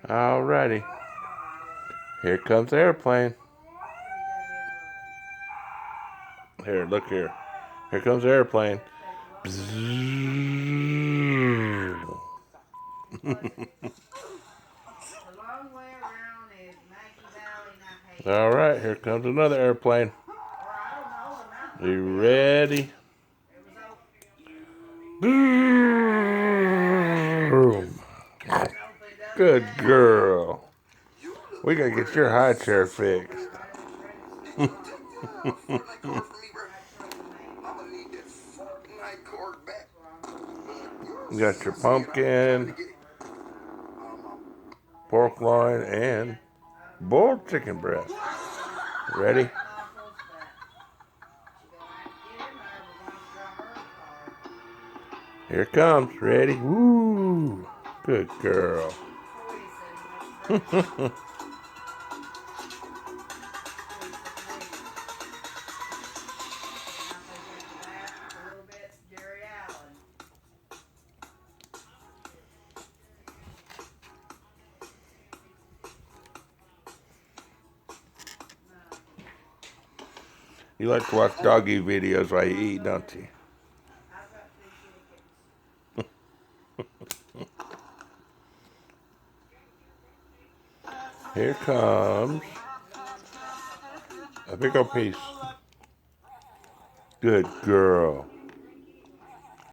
Alrighty. Here comes the airplane. Here, look here. Here comes the airplane. Alright, here comes another airplane. You ready? Good girl. We gotta get your high chair fixed. You got your pumpkin, pork loin, and boiled chicken breast. Ready? Here it comes. Ready? Woo! Good girl. You like to watch doggy videos while you eat, don't you? Here comes a big old piece. Good girl.